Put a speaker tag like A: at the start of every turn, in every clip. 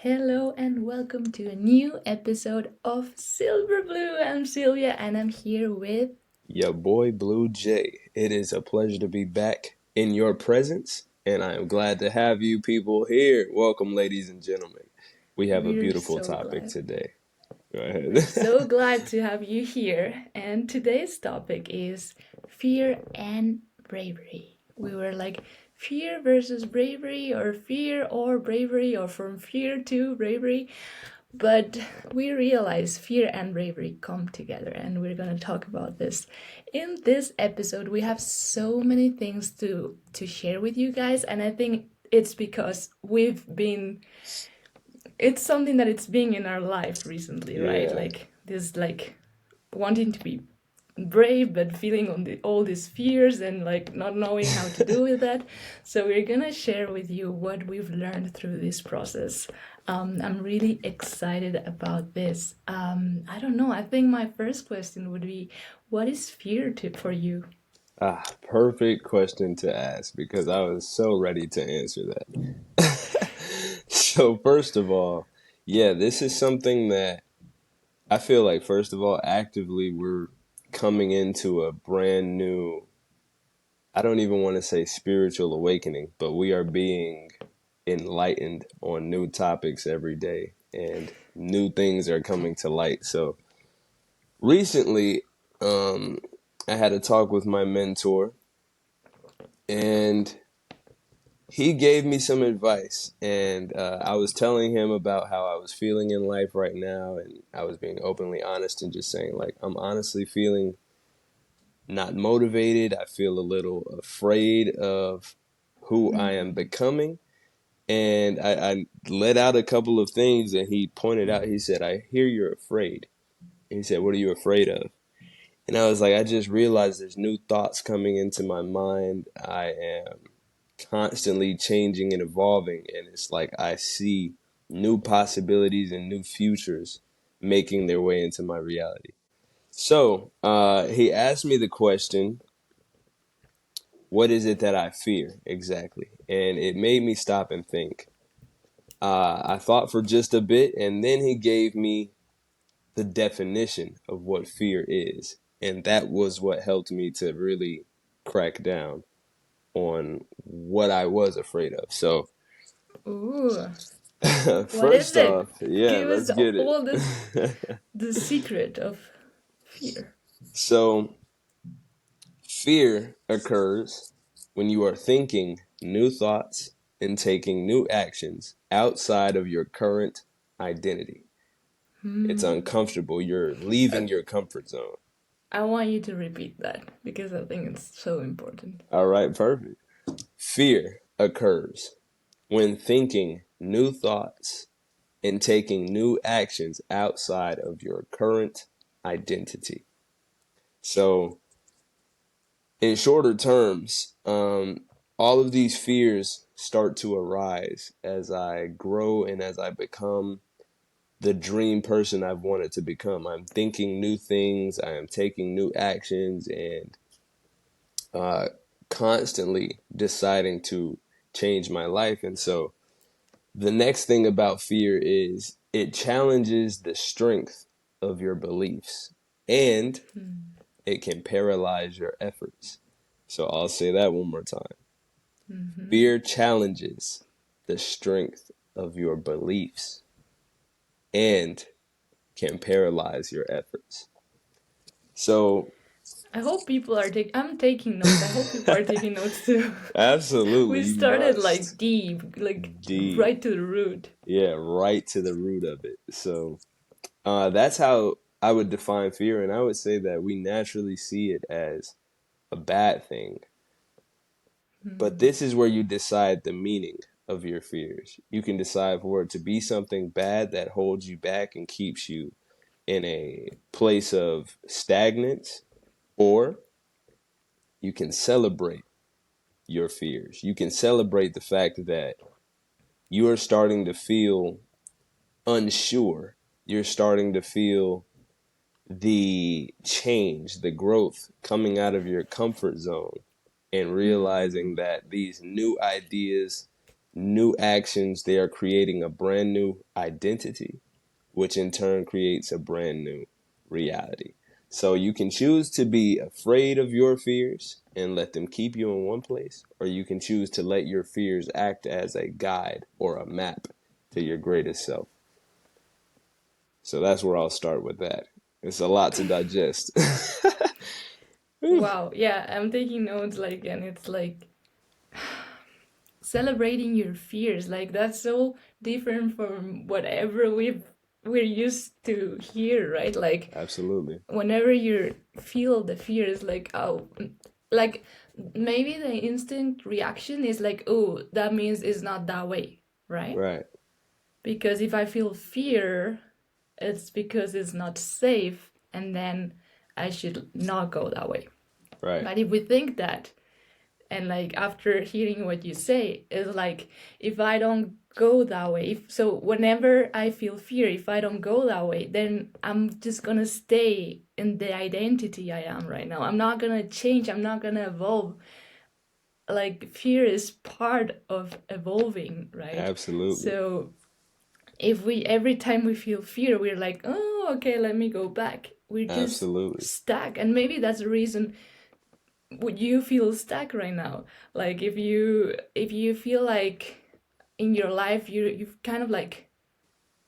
A: Hello and welcome to a new episode of Silver Blue. I'm Silvia and I'm here with.
B: Your boy BluJay. It is a pleasure to be back in your presence, and I am glad to have you people here. Welcome, ladies and gentlemen. We have a
A: We're
B: beautiful
A: so
B: topic
A: glad.
B: today. Go
A: We're
B: ahead.
A: so glad to have you here. And today's topic is fear and bravery. We were like, fear versus bravery, or fear or bravery, or from fear to bravery. But we realize fear and bravery come together, and we're going to talk about this. In this episode, we have so many things to share with you guys, and I think it's because it's something that it's being in our life recently, right?
B: Yeah.
A: Like this, like wanting to be brave but feeling all these fears and like not knowing how to do with that. So we're gonna share with you what we've learned through this process. I'm really excited about this. I don't know, I think my first question would be, what is fear for you?
B: Perfect question to ask because I was so ready to answer that. So, first of all, yeah, this is something that I feel like, first of all, actively we're coming into a brand new, I don't even want to say spiritual awakening, but we are being enlightened on new topics every day and new things are coming to light. So recently, um, I had a talk with my mentor and he gave me some advice. And I was telling him about how I was feeling in life right now. And I was being openly honest and just saying, like, I'm honestly feeling not motivated. I feel a little afraid of who I am becoming. And I let out a couple of things and he pointed out, he said, I hear you're afraid. And he said, what are you afraid of? And I was like, I just realized there's new thoughts coming into my mind. I am constantly changing and evolving. And it's like I see new possibilities and new futures making their way into my reality. So he asked me the question, what is it that I fear exactly? And it made me stop and think. I thought for just a bit, and then he gave me the definition of what fear is. And that was what helped me to really crack down on what I was afraid of. So,
A: Ooh, what is
B: first
A: it?
B: off, yeah,
A: Give us
B: let's get
A: all this,
B: it.
A: the secret of fear.
B: So, fear occurs when you are thinking new thoughts and taking new actions outside of your current identity. It's uncomfortable. You're
A: Uh,
B: leaving your comfort zone.
A: I want you to repeat that because I think it's so important.
B: All right, perfect. Fear occurs when thinking new thoughts and taking new actions outside of your current identity. So, in shorter terms, all of these fears start to arise as I grow and as I become the dream person I've wanted to become. I'm thinking new things, I am taking new actions, and uh, constantly deciding to change my life. And so the next thing about fear is it challenges the strength of your beliefs and it can paralyze your efforts. So I'll say that one more time. Fear challenges the strength of your beliefs and can paralyze your efforts. So,
A: I hope people are taking. I'm taking notes. I hope people are taking notes too.
B: absolutely,
A: We
B: you
A: started like
B: must.
A: deep, like
B: Deep.
A: right to the root.
B: Yeah, right to the root of it. So, that's how I would define fear, and I would say that we naturally see it as a bad thing. But this is where you decide the meaning of your fears. You can decide for it to be something bad that holds you back and keeps you in a place of stagnance, or you can celebrate your fears. You can celebrate the fact that you are starting to feel unsure. You're starting to feel the change, the growth coming out of your comfort zone and realizing that these new ideas, new actions, they are creating a brand new identity, which in turn creates a brand new reality. So you can choose to be afraid of your fears and let them keep you in one place, or you can choose to let your fears act as a guide or a map to your greatest self. So that's where I'll start with that. It's a lot to digest.
A: Wow, yeah, I'm taking notes like, and it's like celebrating your fears, like that's so different from whatever we're used to hear, right? Like
B: Absolutely.
A: whenever you feel the fears, like oh, like maybe the instinct reaction is like, oh, that means it's not that way, right?
B: Right.
A: Because if I feel fear, it's because it's not safe, and then I should not go that way.
B: Right.
A: But if we think that, and like after hearing what you say, it's like if I don't go that way, so whenever I feel fear, if I don't go that way, then I'm just gonna stay in the identity I am right now. I'm not gonna change, I'm not gonna evolve. Like fear is part of evolving, right?
B: Absolutely.
A: So if we every time we feel fear, we're like, oh, okay, let me go back, we're just
B: Absolutely.
A: stuck. And maybe that's the reason would you feel stuck right now. Like if you feel like in your life you've kind of like,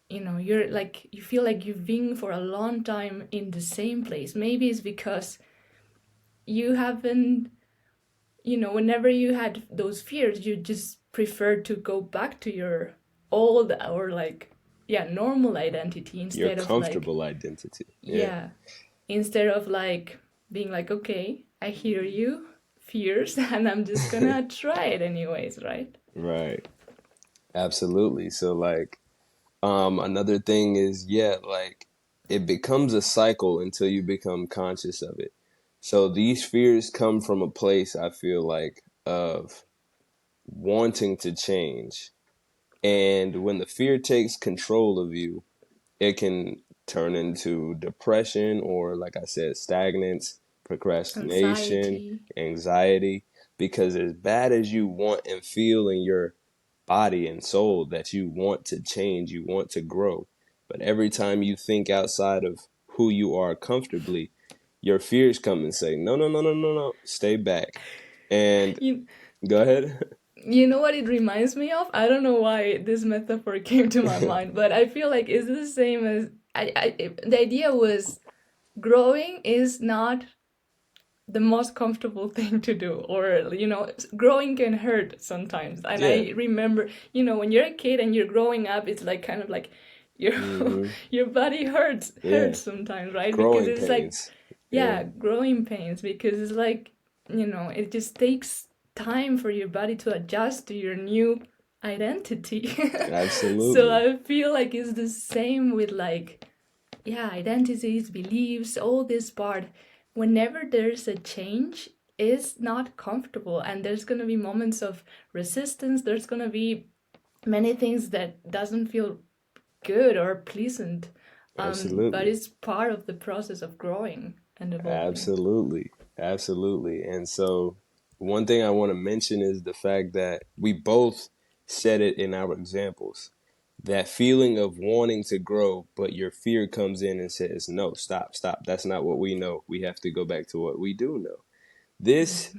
A: you're like, you feel like you've been for a long time in the same place, maybe it's because you haven't, whenever you had those fears, you just prefer to go back to your old, or like, yeah, normal identity,
B: Your
A: instead of like,
B: comfortable identity. Yeah.
A: yeah, instead of like being like, okay, I hear you, fears, and I'm just gonna try it anyways, right?
B: Right. Absolutely. So like another thing is, yeah, like it becomes a cycle until you become conscious of it. So these fears come from a place, I feel like, of wanting to change. And when the fear takes control of you, it can turn into depression or, like I said, stagnance, procrastination,
A: Anxiety.
B: anxiety. Because as bad as you want and feel in your body and soul that you want to change, you want to grow, but every time you think outside of who you are comfortably, your fears come and say, no, no, no, no, no, no, stay back. And
A: you
B: go ahead.
A: you know what it reminds me of? I don't know why this metaphor came to my mind, but I feel like it's the same as the idea was growing is not the most comfortable thing to do, or growing can hurt sometimes. And
B: Yeah.
A: I remember, when you're a kid and you're growing up, it's like kind of like your
B: Mm-hmm.
A: your body hurts
B: Yeah.
A: sometimes, right? Because
B: Growing
A: it's like,
B: pains. Yeah.
A: yeah, growing pains, because it's like, it just takes time for your body to adjust to your new identity. So
B: Absolutely.
A: I feel like it's the same with like, yeah, identities, beliefs, all this part. Whenever there's a change, is not comfortable, and there's gonna be moments of resistance. There's gonna be many things that doesn't feel good or pleasant, but
B: Absolutely.
A: it's part of the process of growing and evolving.
B: Absolutely. Absolutely. And so, one thing I want to mention is the fact that we both said it in our examples. That feeling of wanting to grow, but your fear comes in and says, no, stop, stop. That's not what we know. We have to go back to what we do know. This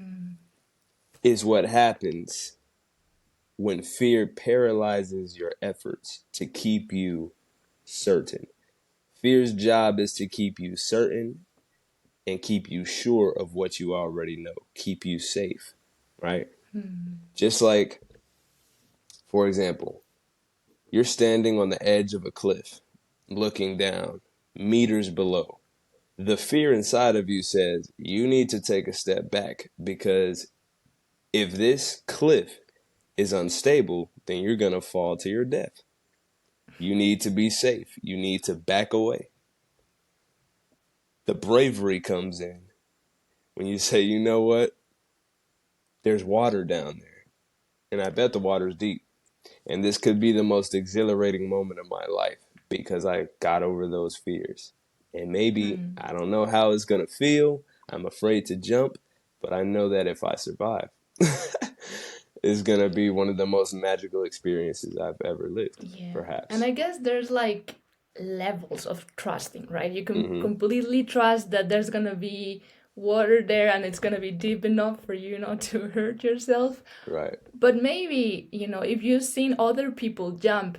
B: is what happens when fear paralyzes your efforts to keep you certain. Fear's job is to keep you certain and keep you sure of what you already know, keep you safe, right? Just like, for example, you're standing on the edge of a cliff, looking down, meters below. The fear inside of you says you need to take a step back because if this cliff is unstable, then you're going to fall to your death. You need to be safe. You need to back away. The bravery comes in when you say, you know what? There's water down there. And I bet the water's deep. And this could be the most exhilarating moment of my life because I got over those fears. And maybe I don't know how it's going to feel. I'm afraid to jump, but I know that if I survive. is gonna be one of the most magical experiences I've ever lived,
A: Yeah. And
B: perhaps.
A: I guess there's like levels of trusting, right? You can
B: Mm-hmm.
A: completely trust that there's gonna be water there and it's gonna be deep enough for you not to hurt yourself.
B: Right.
A: But maybe, if you've seen other people jump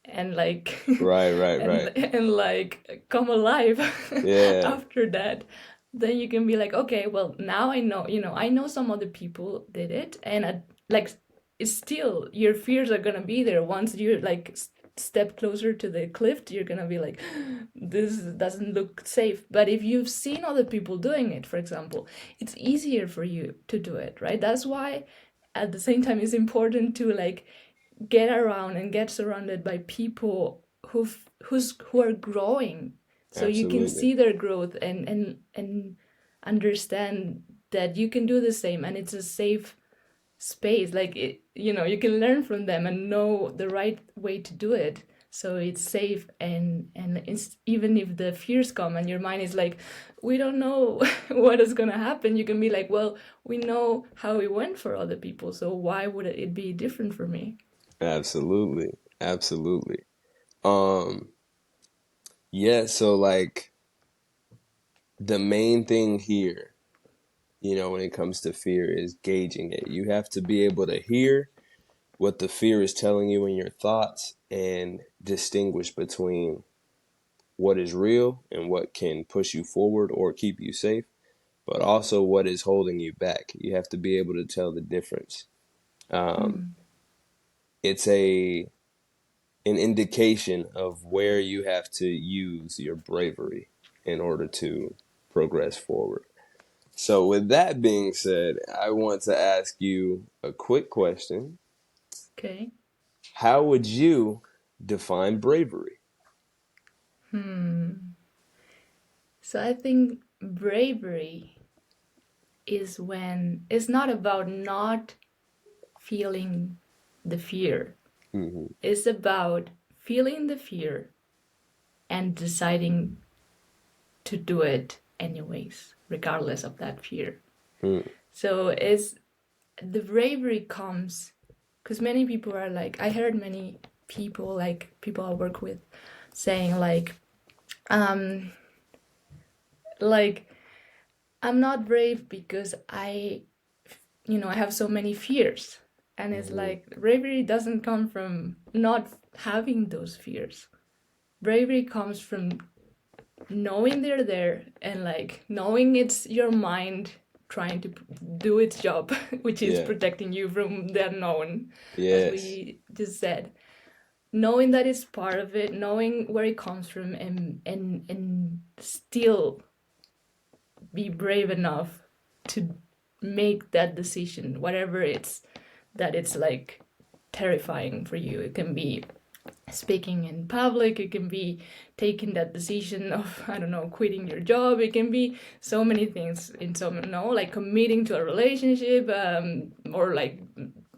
A: and like
B: Right. Right.
A: and
B: Right.
A: and like come alive
B: Yeah.
A: after that, then you can be like, okay, well, now I know some other people did it, and like it's still your fears are gonna be there once you like step closer to the cliff. You're gonna be like, this doesn't look safe. But if you've seen other people doing it, for example, it's easier for you to do it, right? That's why at the same time it's important to like get around and get surrounded by people who are growing, so you can
B: Absolutely.
A: see their growth and understand that you can do the same, and it's a safe space. Like you can learn from them and know the right way to do it, so it's safe. And it's, even if the fears come and your mind is like, we don't know what is going to happen, you can be like, well, we know how it went for other people, so why would it be different for me?
B: Absolutely. Absolutely. Um, yeah, so like the main thing here, when it comes to fear is gauging it. You have to be able to hear what the fear is telling you in your thoughts and distinguish between what is real and what can push you forward or keep you safe, but also what is holding you back. You have to be able to tell the difference. Um,
A: Mm.
B: it's an indication of where you have to use your bravery in order to progress forward. So, with that being said, I want to ask you a quick question.
A: Okay.
B: How would you define bravery?
A: So I think bravery is when it's not about not feeling the fear.
B: Mm-hmm.
A: It's about feeling the fear and deciding to do it anyways, regardless of that fear.
B: Mm.
A: So it's the bravery comes because many people are like, I heard many people, like people I work with, saying um like I'm not brave because I have so many fears. And it's
B: Mm-hmm.
A: like bravery doesn't come from not having those fears. Bravery comes from knowing they're there and like knowing it's your mind trying to do its job, which is
B: Yeah.
A: protecting you from the unknown, as
B: Yes.
A: we just said. Knowing that it's part of it, knowing where it comes from, and still be brave enough to make that decision, whatever it's like terrifying for you. It can be speaking in public, it can be taking that decision of, I don't know, quitting your job, it can be so many things. In some, no, like committing to a relationship, or like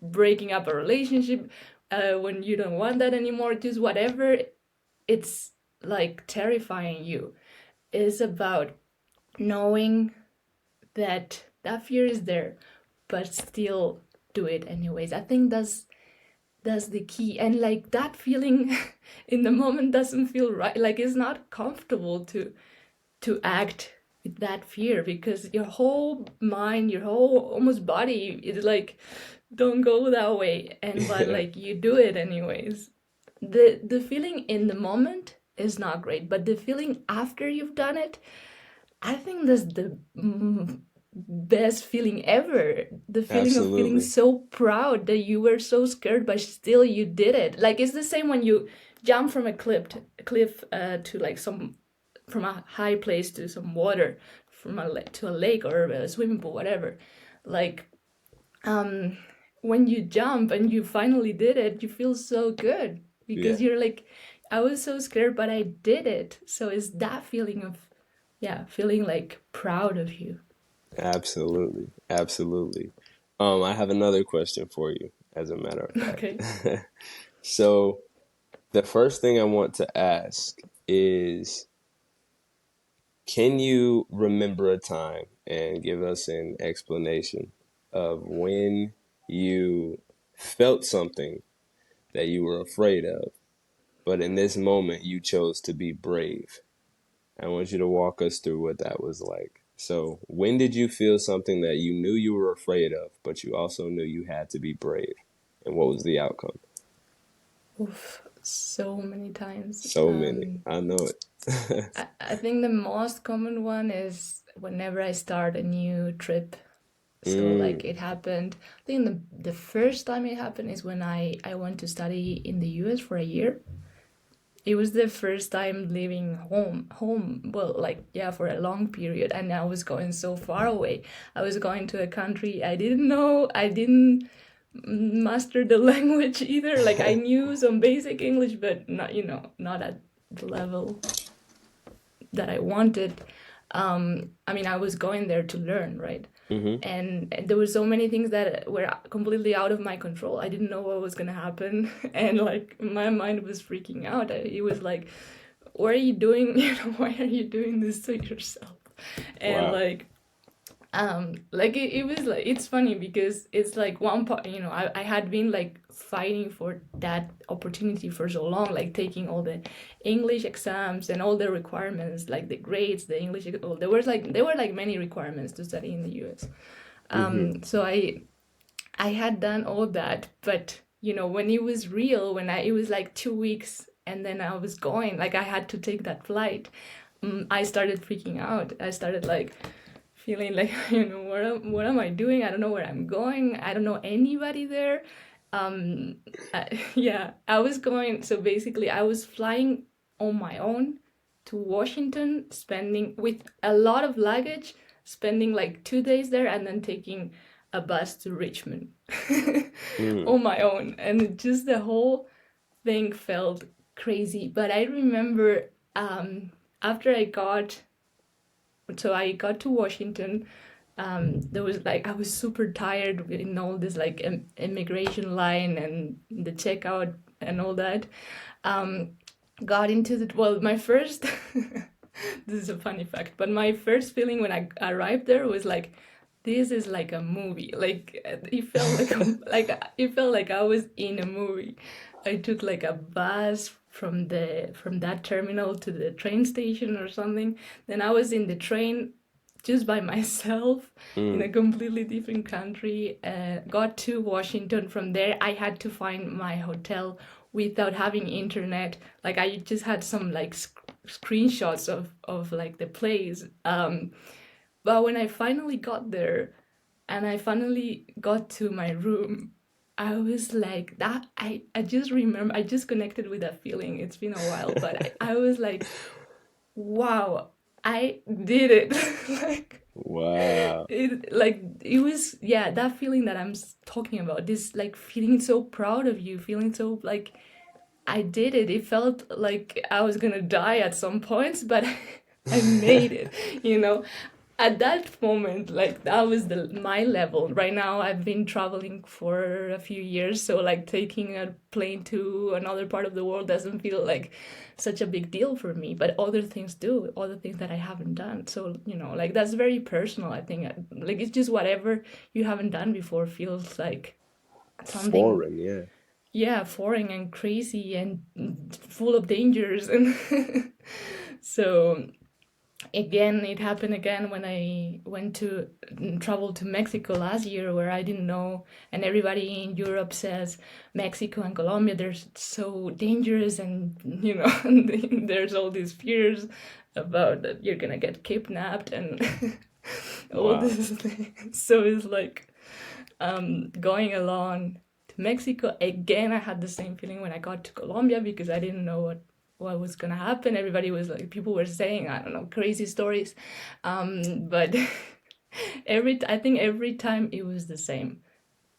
A: breaking up a relationship when you don't want that anymore. Just whatever it's like terrifying you, is about knowing that that fear is there, but still do it anyways. I think that's the key. And like that feeling in the moment doesn't feel right. Like it's not comfortable to act with that fear, because your whole mind, your whole almost body is like, don't go that way. And but
B: Yeah.
A: like you do it anyways. The feeling in the moment is not great, but the feeling after you've done it, I think that's the best feeling ever. The feeling of feeling
B: Absolutely.
A: so proud that you were so scared, but still you did it. Like it's the same when you jump from a cliff to like some, from a high place to some water, from to a lake or a swimming pool, whatever. Like um, when you jump and you finally did it, you feel so good
B: Yeah.
A: because you're like, I was so scared, but I did it. So it's that feeling of, yeah, feeling like proud of you.
B: Absolutely. Absolutely. I have another question for you, as a matter of
A: Okay.
B: fact. So, the first thing I want to ask is, can you remember a time and give us an explanation of when you felt something that you were afraid of, but in this moment you chose to be brave. I want you to walk us through what that was like. So, when did you feel something that you knew you were afraid of, but you also knew you had to be brave? And what was the outcome?
A: Oof, so many times.
B: So many. I know it.
A: I think the most common one is whenever I start a new trip. So like
B: Mm,
A: it happened. I think the first time it happened is when I went to study in the US for a year. It was the first time leaving home, well, like, yeah, for a long period, and I was going so far away. I was going to a country I didn't know. I didn't master the language either. Like, I knew some basic English, but not, not at the level that I wanted. I mean, I was going there to learn, right?
B: mm-hmm.
A: And there were so many things that were completely out of my control. I didn't know what was gonna happen, and like my mind was freaking out. It was like, "What are you doing? Why are you doing this to yourself?" And
B: Wow.
A: like it was like, it's funny because it's like one part, I had been like fighting for that opportunity for so long, like taking all the English exams and all the requirements, like the grades, the English, well, there were like many requirements to study in the US.
B: Mm-hmm.
A: So I had done all that, but when it was real, it was like 2 weeks and then I was going, like I had to take that flight. I started freaking out. I started like feeling like, what am I doing? I don't know where I'm going. I don't know anybody there. Yeah, I was going. So basically, I was flying on my own to Washington, spending with a lot of luggage, spending like 2 days there, and then taking a bus to Richmond
B: Mm,
A: on my own. And just the whole thing felt crazy. But I remember after I got to Washington. There was like I was super tired in all this like immigration line and the checkout and all that. Um, got into the well, my first. This is a funny fact, but my first feeling when I arrived there was like, this is like a movie. Like it felt like it felt like I was in a movie. I took like a bus from that terminal to the train station or something. Then I was in the train just by myself in a
B: mm.
A: completely different country. Got to Washington. From there, I had to find my hotel without having internet. Like I just had some like screenshots of like the place. But when I finally got there and I finally got to my room, I was like that. I just remember, I just connected with that feeling. It's been a while, but I was like, wow, I did it. Like
B: Wow.
A: it was, yeah, that feeling that I'm talking about, this like feeling so proud of you, feeling so like I did it. It felt like I was gonna die at some points, but I made it, you know. At that moment, like that was the my level. Right now I've been traveling for a few years, so like taking a plane to another part of the world doesn't feel like such a big deal for me, but other things do, other things that I haven't done. So, like that's very personal, I think. Like it's just whatever you haven't done before feels like something,
B: Foreign, yeah.
A: yeah, foreign and crazy and full of dangers. And so again, it happened again when I went to travel to Mexico last year, where I didn't know, and everybody in Europe says Mexico and Colombia, they're so dangerous, and there's all these fears about that you're gonna get kidnapped and all
B: Wow.
A: this thing. So it's like going along to Mexico again. I had the same feeling when I got to Colombia because I didn't know what was gonna happen. Everybody was like, people were saying, I don't know, crazy stories, but I think every time it was the same.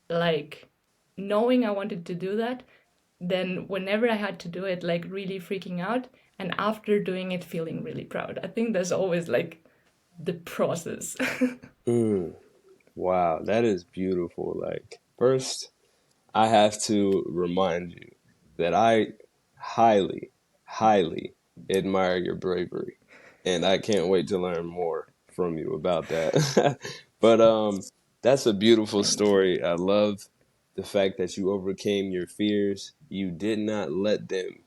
A: Like knowing I wanted to do that, then whenever I had to do it, like really freaking out, and after doing it, feeling really proud. I think that's always like the process.
B: Mm. Wow, that is beautiful. Like, first, I have to remind you that I highly, highly admire your bravery, and I can't wait to learn more from you about that. But that's a beautiful
A: Thank you.
B: story. I love the fact that you overcame your fears, you did not let them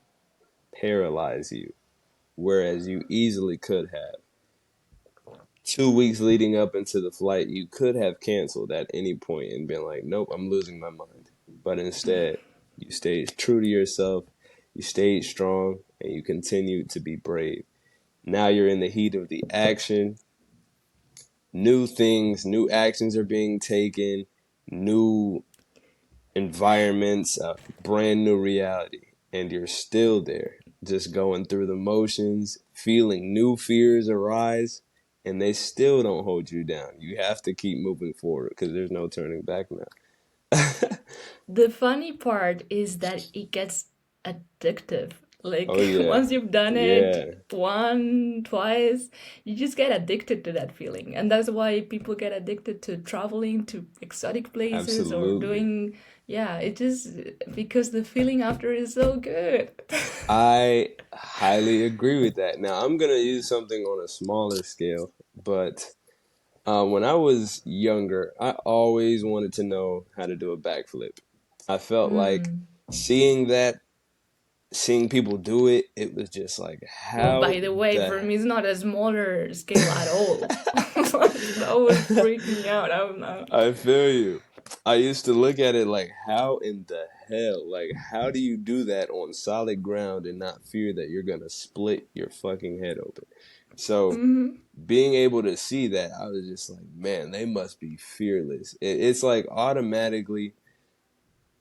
B: paralyze you, whereas you easily could have. 2 weeks leading up into the flight, you could have canceled at any point and been like, nope, I'm losing my mind. But instead, you stayed true to yourself, you stayed strong, and you continued to be brave. Now you're in the heat of the action. New things, new actions are being taken, new environments, a brand new reality. And you're still there, just going through the motions, feeling new fears arise, and they still don't hold you down. You have to keep moving forward because there's no turning back now.
A: The funny part is that it gets addictive. Like
B: Oh, yeah.
A: once you've done it
B: Yeah,
A: one, twice, you just get addicted to that feeling. And that's why people get addicted to traveling to exotic places or
B: absolutely.
A: doing, yeah, it just because the feeling after is so good.
B: I highly agree with that. Now, I'm going to use something on a smaller scale, but when I was younger, I always wanted to know how to do a backflip. I felt like
A: Mm.
B: seeing that, seeing people do it, it was just like,
A: Well,
B: how
A: by the way,
B: the
A: for me, it's not a smaller scale at all. That would freak me out. I don't know.
B: I feel you. I used to look at it like, how in the hell? Like, how do you do that on solid ground and not fear that you're gonna split your fucking head open? So,
A: Hmm.
B: being able to see that, I was just like, man, they must be fearless. It's like automatically,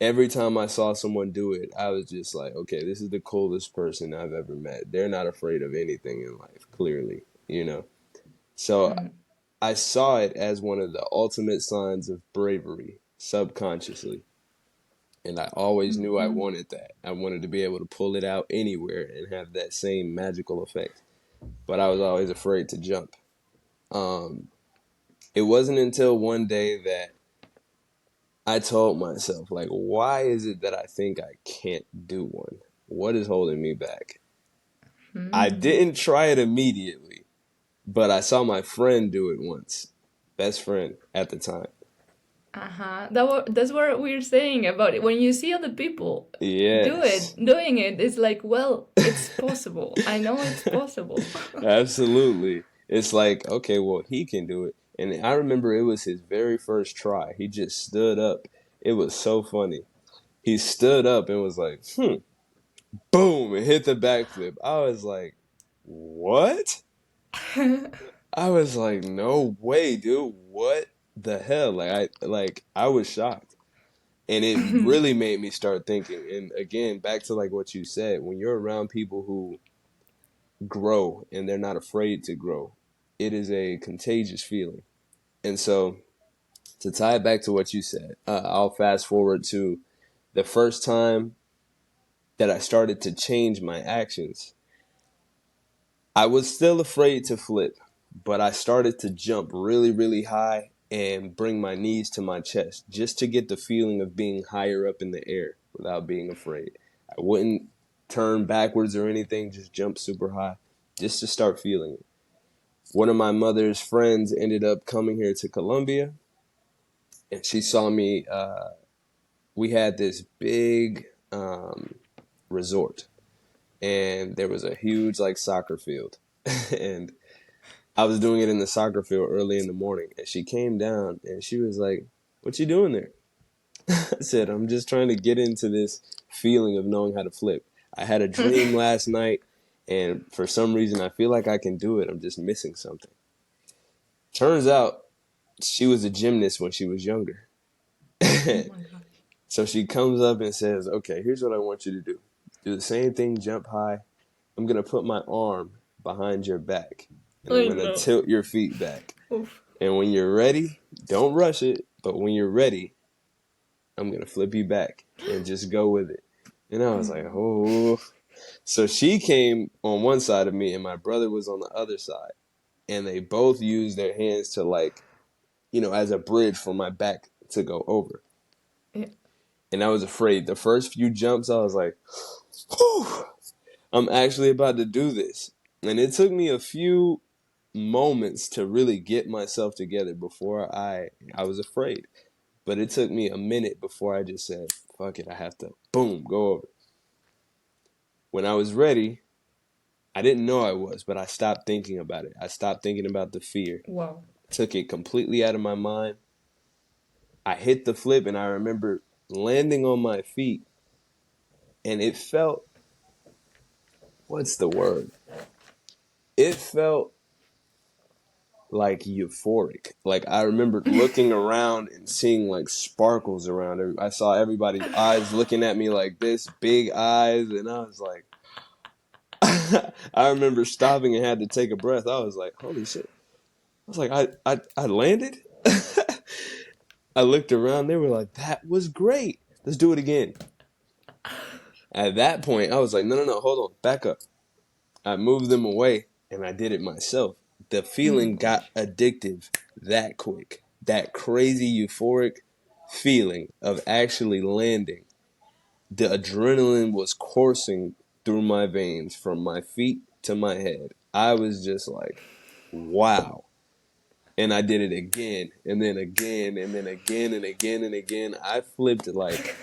B: every time I saw someone do it, I was just like, okay, this is the coolest person I've ever met. They're not afraid of anything in life, clearly, you know? So I saw it as one of the ultimate signs of bravery subconsciously. And I always knew I
A: Hmm.
B: wanted that. I wanted to be able to pull it out anywhere and have that same magical effect. But I was always afraid to jump. Um, it wasn't until one day that I told myself, like, why is it that I think I can't do one? What is holding me back? I
A: Hmm.
B: didn't try it immediately, but I saw my friend do it once. Best friend at the time.
A: Uh-huh. That's what we're saying about it. When you see other people
B: Yes,
A: doing it, it's like, well, it's possible. I know it's possible.
B: absolutely. It's like, okay, well, he can do it. And I remember it was his very first try. He just stood up. It was so funny. He stood up and was like, boom, and hit the backflip. I was like, what? I was like, no way, dude. What the hell? I was shocked. And it really made me start thinking. And again, back to like what you said, when you're around people who grow and they're not afraid to grow, it is a contagious feeling. And so to tie it back to what you said, I'll fast forward to the first time that I started to change my actions. I was still afraid to flip, but I started to jump really, really high and bring my knees to my chest just to get the feeling of being higher up in the air without being afraid. I wouldn't turn backwards or anything, just jump super high just to start feeling it. One of my mother's friends ended up coming here to Colombia and she saw me. We had this big resort and there was a huge like soccer field. And I was doing it in the soccer field early in the morning, and she came down and she was like, "What you doing there?" I said, "I'm just trying to get into this feeling of knowing how to flip. I had a dream last night, and for some reason, I feel like I can do it. I'm just missing something." Turns out she was a gymnast when she was younger.
A: Oh my gosh.
B: So she comes up and says, "Okay, here's what I want you to do. Do the same thing, jump high. I'm going to put my arm behind your back, and I'm
A: I
B: going to
A: know.
B: tilt your feet back.
A: Oof.
B: And when you're ready, don't rush it, but when you're ready, I'm going to flip you back and just go with it." And I was like, oh. So she came on one side of me and my brother was on the other side. And they both used their hands to like, as a bridge for my back to go over.
A: Yeah.
B: And I was afraid. The first few jumps, I was like, whew, I'm actually about to do this. And it took me a few moments to really get myself together before I was afraid. But it took me a minute before I just said, fuck it, I have to, boom, go over. When I was ready, I didn't know I was, but I stopped thinking about it. I stopped thinking about the fear.
A: Wow.
B: Took it completely out of my mind. I hit the flip, and I remember landing on my feet, and it felt, what's the word? It felt like euphoric. Like I remembered looking around and seeing like sparkles around. I saw everybody's eyes looking at me like this, big eyes, and I was like, I remember stopping and had to take a breath. I was like, holy shit. I was like, I landed? I looked around, they were like, that was great. Let's do it again. At that point, I was like, no, hold on, back up. I moved them away and I did it myself. The feeling got addictive that quick. That crazy euphoric feeling of actually landing. The adrenaline was coursing through my veins from my feet to my head. I was just like, wow. And I did it again and then again and then again and again and again. I flipped like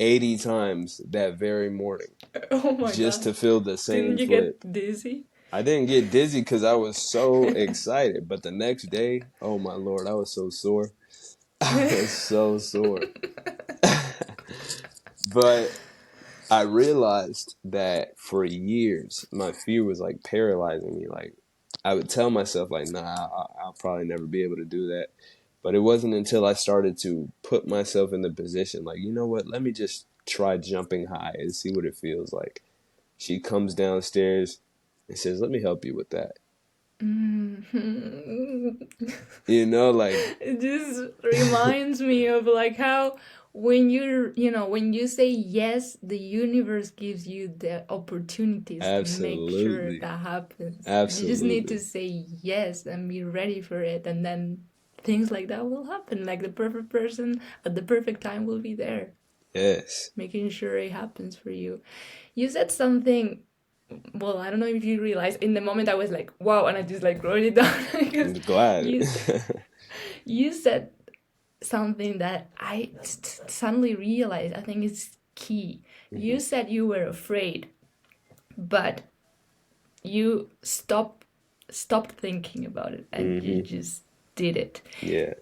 B: 80 times that very morning
A: Oh my
B: just
A: god.
B: to feel the
A: Didn't
B: same
A: you
B: flip.
A: get dizzy?
B: I didn't get dizzy because I was so excited. But the next day, oh my lord, I was so sore. I was so sore. But I realized that for years, my fear was like paralyzing me. Like I would tell myself, like, nah, I'll probably never be able to do that. But it wasn't until I started to put myself in the position, like, you know what? Let me just try jumping high and see what it feels like. She comes downstairs and says, "Let me help you with that." You know, like,
A: It just reminds me of like how when when you say yes, the universe gives you the opportunities to make sure
B: absolutely,
A: that happens. You just need to
B: absolutely,
A: say yes and be ready for it, and then things like that will happen. Like the perfect person at the perfect time will be there,
B: yes.
A: making sure it happens for you. You said something, well, I don't know if you realize, in the moment I was like, wow, and I just like wrote it down
B: I'm
A: because
B: glad.
A: you you said something that I suddenly realized I think is key. You said you were afraid, but you stopped thinking about it and you
B: Hmm.
A: just did it.
B: Yeah.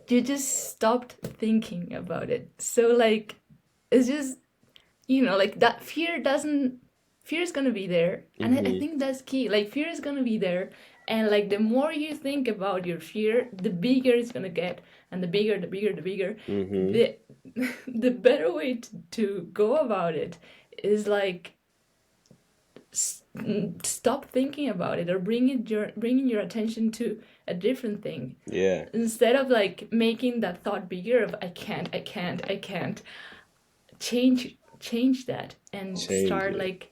A: You just stopped thinking about it. So like it's just like that fear is gonna be there, and I
B: Hmm.
A: think that's key. Like fear is gonna be there, and like the more you think about your fear, the bigger it's gonna get, and the bigger
B: Hmm.
A: the the better way to go about it is like stop thinking about it, or bringing your attention to a different thing,
B: Yeah.
A: instead of like making that thought bigger of I can't. Change that and
B: Change
A: start
B: it.
A: like,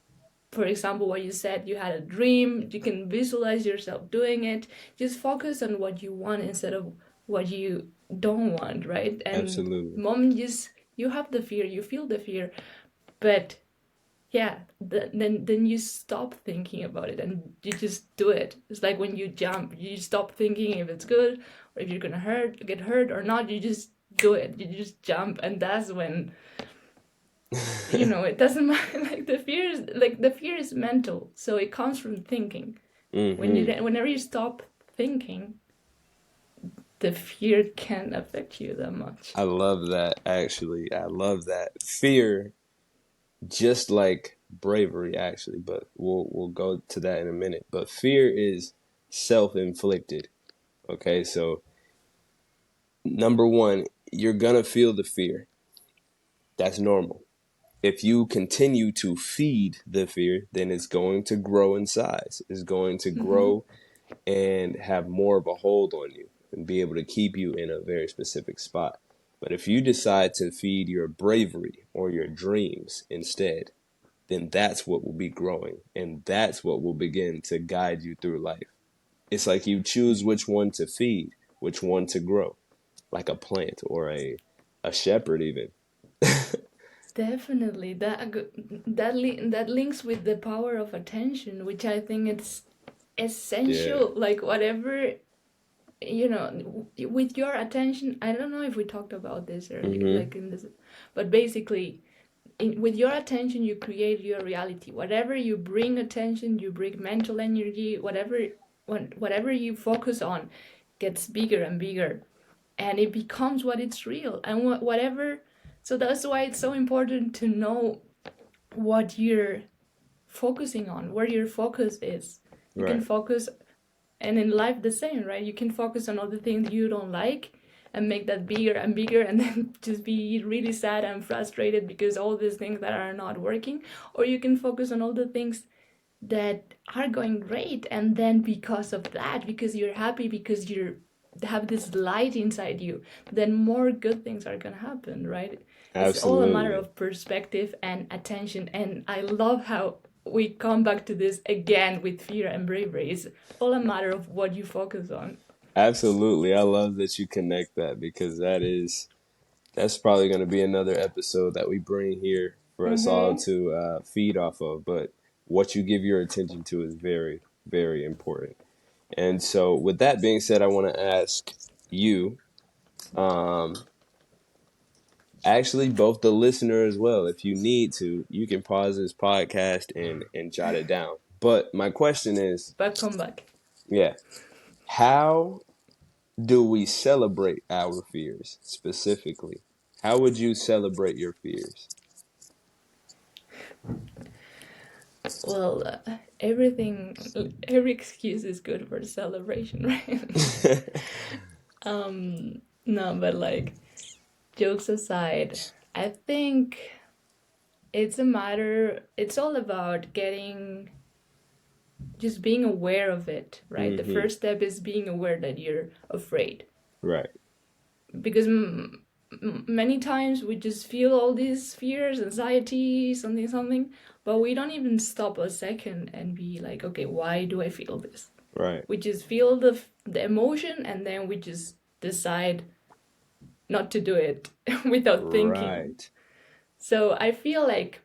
A: for example, what you said, you had a dream, you can visualize yourself doing it. Just focus on what you want instead of what you don't want, right? And
B: Absolutely.
A: the moment you have the fear, you feel the fear, but yeah, then you stop thinking about it and you just do it. It's like when you jump, you stop thinking if it's good or if you're gonna get hurt or not. You just do it, you just jump, and that's when it doesn't matter. Like the fear is mental, so it comes from thinking.
B: Hmm.
A: Whenever you stop thinking, the fear can't affect you that much.
B: I love that, actually. I love that. Fear, just like bravery, actually, but we'll go to that in a minute. But fear is self-inflicted. Okay, so number one, you're gonna feel the fear. That's normal. If you continue to feed the fear, then it's going to grow in size. It's going to grow and have more of a hold on you and be able to keep you in a very specific spot. But if you decide to feed your bravery or your dreams instead, then that's what will be growing and that's what will begin to guide you through life. It's like you choose which one to feed, which one to grow, like a plant or a shepherd even.
A: Definitely, that links with the power of attention, which I think it's
B: Yeah.
A: essential. Like whatever you know, with your attention, I don't know if we talked about this earlier,
B: Mm-hmm.
A: like in this, but basically, with your attention, you create your reality. Whatever you bring attention, you bring mental energy, whatever you focus on gets bigger and bigger, and it becomes what it's real. And whatever, so that's why it's so important to know what you're focusing on, where your focus is. You can
B: Right.
A: focus, and in life the same, right? You can focus on all the things you don't like and make that bigger and bigger, and then just be really sad and frustrated because all these things that are not working. Or you can focus on all the things that are going great, and then because of that, because you're happy, because you have this light inside you, then more good things are gonna happen, right? It's all a matter
B: Absolutely.
A: of perspective and attention. And I love how we come back to this again with fear and bravery. It's all a matter of what you focus on.
B: Absolutely. I love that you connect that because that's probably going to be another episode that we bring here for us all
A: Mm-hmm.
B: to feed off of. But what you give your attention to is very, very important. And so, with that being said, I want to ask you, um, actually, both the listener as well, if you need to, you can pause this podcast and jot it down. But my question is,
A: But come back.
B: yeah, how do we celebrate our fears specifically? How would you celebrate your fears?
A: Well, every excuse is good for celebration, right? No, but like, jokes aside, I think it's all about just being aware of it, right? The
B: Mm-hmm.
A: first step is being aware that you're afraid.
B: Right.
A: Because many times we just feel all these fears, anxiety, something, but we don't even stop a second and be like, okay, why do I feel this?
B: Right.
A: We just feel the emotion, and then we just decide not to do it without thinking.
B: Right.
A: So I feel like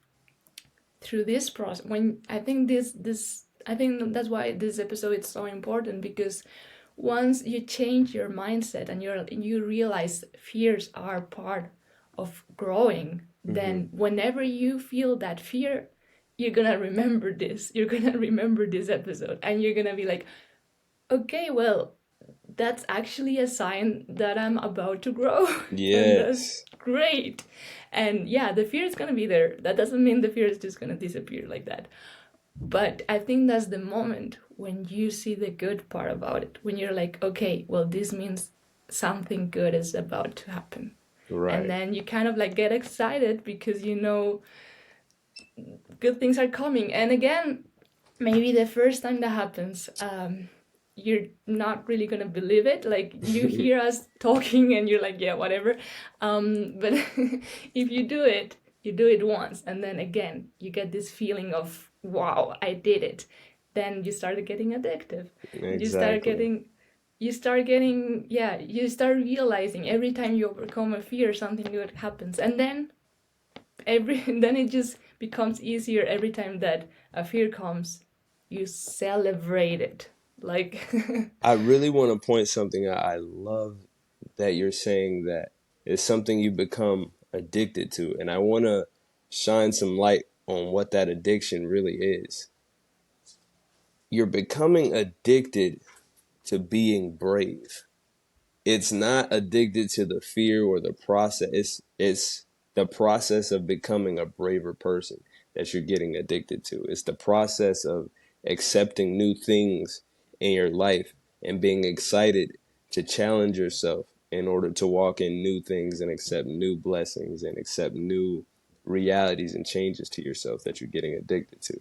A: through this process, when I think I think that's why this episode is so important, because once you change your mindset and you realize fears are part of growing,
B: Mm-hmm.
A: then whenever you feel that fear, you're gonna remember this. You're gonna remember this episode, and you're gonna be like, okay, well, that's actually a sign that I'm about to grow, and that's
B: Yes.
A: great. And yeah, the fear is gonna be there. That doesn't mean the fear is just gonna disappear like that. But I think that's the moment when you see the good part about it. When you're like, okay, well, this means something good is about to happen. And
B: Right.
A: then you kind of like get excited because you know good things are coming. And again, maybe the first time that happens, you're not really gonna believe it. Like, you hear us talking and you're like, yeah, whatever. But if you do it once, and then again you get this feeling of, wow, I did it. Then you start getting addictive. You start
B: Exactly.
A: getting you start realizing every time you overcome a fear, something good happens. And then then it just becomes easier every time that a fear comes. You celebrate it. Like,
B: I really want to point something out. I love that you're saying that it's something you become addicted to. And I want to shine some light on what that addiction really is. You're becoming addicted to being brave. It's not addicted to the fear or the process. It's the process of becoming a braver person that you're getting addicted to. It's the process of accepting new things in your life and being excited to challenge yourself in order to walk in new things and accept new blessings and accept new realities and changes to yourself that you're getting addicted to.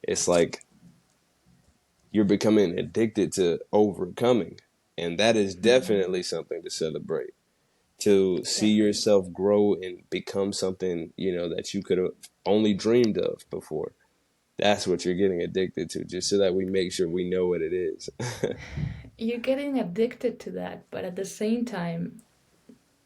B: It's like you're becoming addicted to overcoming. And that is definitely something to celebrate. To see
A: definitely.
B: yourself grow and become something, that you could have only dreamed of before. That's what you're getting addicted to, just so that we make sure we know what it is.
A: You're getting addicted to that, but at the same time,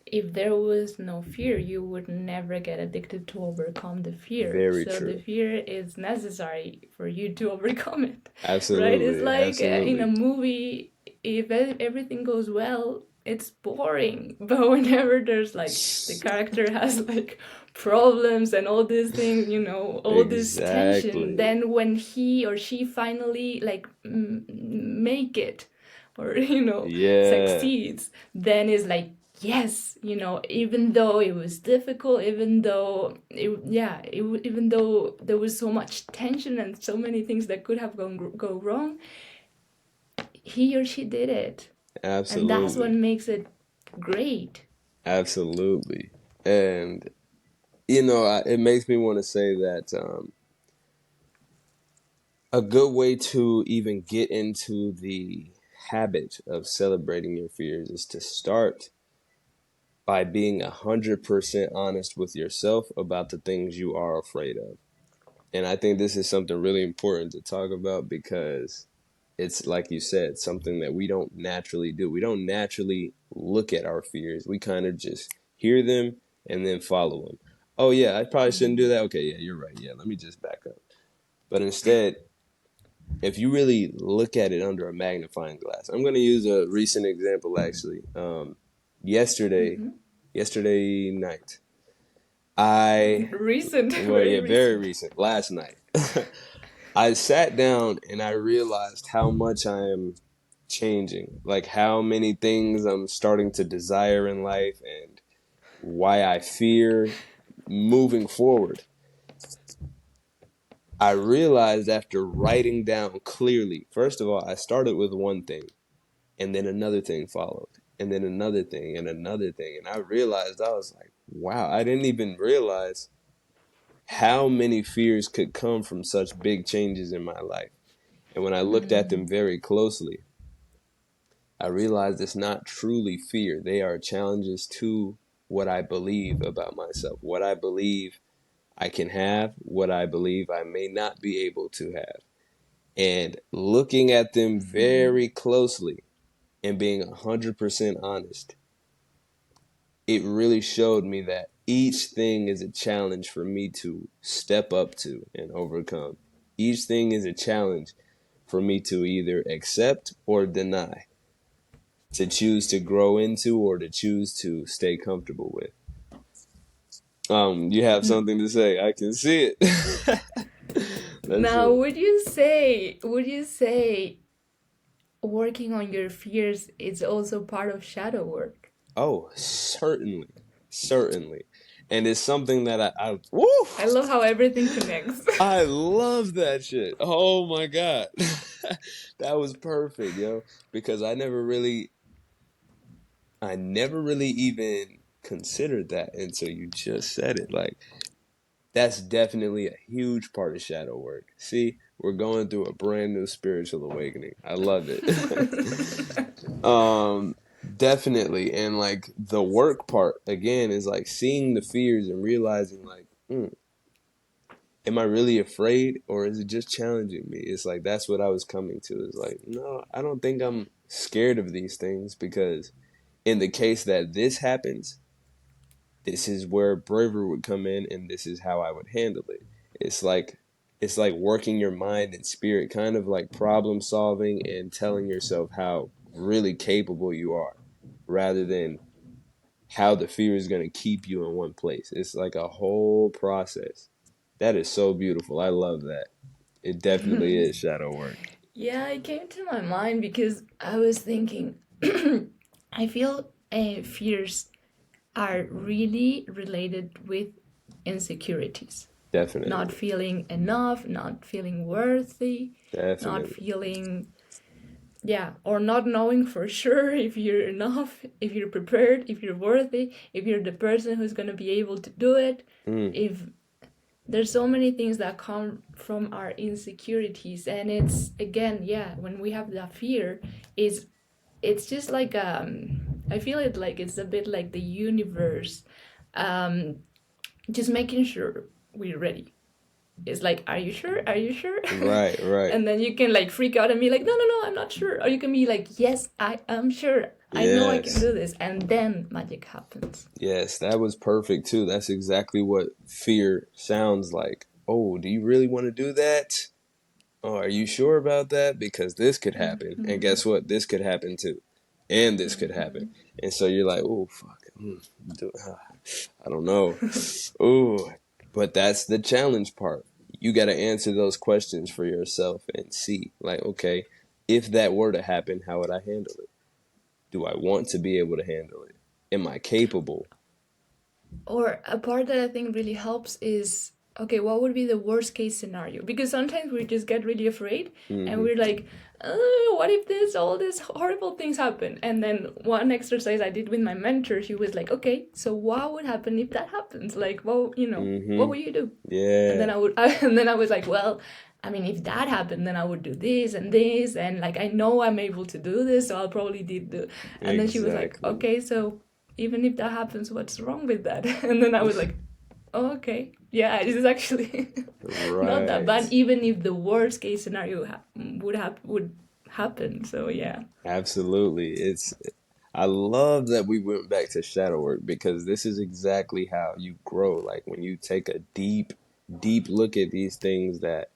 A: if there was no fear, you would never get addicted to overcome the fear.
B: Very
A: So the
B: true.
A: fear is necessary for you to overcome it, right? It's
B: Absolutely.
A: like in a
B: Absolutely.
A: movie. if everything goes well, it's boring. But whenever there's like the character has like problems and all these things, all this tension,
B: Exactly.
A: then when he or she finally like make it, or
B: Yeah.
A: succeeds, then it's like, yes, even though it was difficult, even though even though there was so much tension and so many things that could have go wrong, he or she did it, and that's what
B: Absolutely.
A: makes it great.
B: Absolutely. And it makes me want to say that a good way to even get into the habit of celebrating your fears is to start by being 100% honest with yourself about the things you are afraid of. And I think this is something really important to talk about because it's, like you said, something that we don't naturally do. We don't naturally look at our fears. We kind of just hear them and then follow them. Oh, yeah, I probably shouldn't do that. Okay, yeah, you're right. Yeah, let me just back up. But instead, if you really look at it under a magnifying glass, I'm going to use a recent example actually. Yesterday,
A: Mm-hmm.
B: yesterday night, I,
A: Recent,
B: well,
A: very
B: yeah, very
A: recent.
B: recent, last night, I sat down and I realized how much I am changing, like how many things I'm starting to desire in life and why I fear moving forward. I realized after writing down clearly, first of all, I started with one thing and then another thing followed and then another thing and another thing. And I realized, I was like, wow, I didn't even realize how many fears could come from such big changes in my life. And when I looked at them very closely, I realized it's not truly fear. They are challenges to what I believe about myself, what I believe I can have, what I believe I may not be able to have. And looking at them very closely and being 100% honest, it really showed me that each thing is a challenge for me to step up to and overcome. Each thing is a challenge for me to either accept or deny, to choose to grow into or to choose to stay comfortable with. You have something to say. I can see it. That's
A: Now,
B: it.
A: would you say working on your fears is also part of shadow work?
B: Oh, certainly. Certainly. And it's something that woo,
A: I love how everything connects.
B: I love that shit. Oh my God. That was perfect, yo. Because I never really even considered that until you just said it. Like, that's definitely a huge part of shadow work. See, we're going through a brand new spiritual awakening. I love it. um, Definitely. And like the work part again is like seeing the fears and realizing like, am I really afraid or is it just challenging me? It's like that's what I was coming to. Is like, no, I don't think I'm scared of these things because in the case that this happens, this is where bravery would come in and this is how I would handle it. It's like it's like working your mind and spirit, kind of like problem solving and telling yourself how really capable you are rather than how the fear is going to keep you in one place. It's like a whole process. That is so beautiful. I love that. It definitely is shadow work.
A: Yeah, it came to my mind because I was thinking, I feel fears are really related with insecurities. Not
B: Definitely.
A: feeling enough, not feeling worthy, not
B: Definitely.
A: feeling, yeah, or not knowing for sure if you're enough, if you're prepared, if you're worthy, if you're the person who's going to be able to do it.
B: Mm,
A: If there's so many things that come from our insecurities, and it's again, yeah, when we have that fear, is it's just like I feel it like it's a bit like the universe, um just making sure we're ready. It's like, are you sure, are you sure?
B: right, right.
A: And then you can like freak out and be like, no, no, no, I'm not sure. Or you can be like, yes, I am sure, I know I can
B: Yes.
A: do this, and then magic happens.
B: Yes, that was perfect too. That's exactly what fear sounds like. Oh, do you really want to do that? oh, are you sure about that? Because this could happen. And
A: Mm-hmm.
B: guess what? This could happen too. And this could happen.
A: Mm-hmm.
B: And so you're like, oh, fuck. I don't know. Ooh. But that's the challenge part. You got to answer those questions for yourself and see, like, okay, if that were to happen, how would I handle it? Do I want to be able to handle it? Am I capable?
A: Or a part that I think really helps is, okay, what would be the worst case scenario? Because sometimes we just get really afraid and
B: Hmm.
A: we're like, what if all these horrible things happen? And then one exercise I did with my mentor, she was like, okay, so what would happen if that happens? Like, well, what
B: Hmm.
A: would you do? And then
B: Yeah,
A: and then I was like, well, I mean, if that happened, then I would do this, and like I know I'm able to do this, so I'll probably did the. And then she was like,
B: exactly.
A: okay, so even if that happens, what's wrong with that? And then I was like, oh, okay, yeah, it is actually not that
B: Right.
A: bad, even if the worst case scenario would happen. So yeah.
B: Absolutely. I love that we went back to shadow work because this is exactly how you grow. Like when you take a deep look at these things that,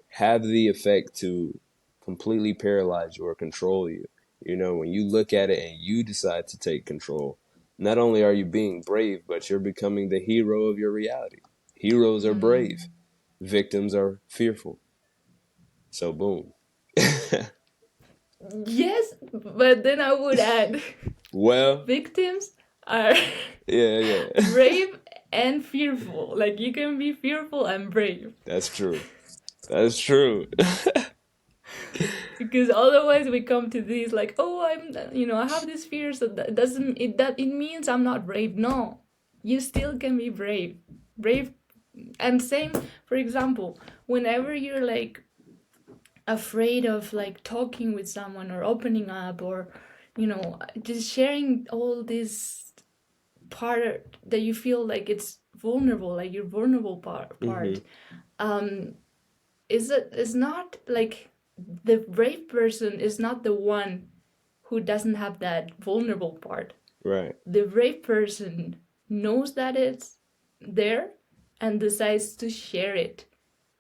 B: have the effect to completely paralyze you or control you. When you look at it and you decide to take control, not only are you being brave, but you're becoming the hero of your reality. Heroes are brave, victims are fearful. So, boom.
A: Yes, but then I would add
B: Well,
A: victims are
B: yeah, yeah.
A: brave and fearful. Like you can be fearful and brave.
B: That's true. That's true.
A: Because otherwise we come to these like, oh, I have these fears, so that doesn't it that it means I'm not brave. No, you still can be brave. And same, for example, whenever you're like afraid of like talking with someone or opening up, or just sharing all this part that you feel like it's vulnerable, like your vulnerable part,
B: Hmm.
A: um is not like, the brave person is not the one who doesn't have that vulnerable part.
B: Right.
A: The brave person knows that it's there and decides to share it,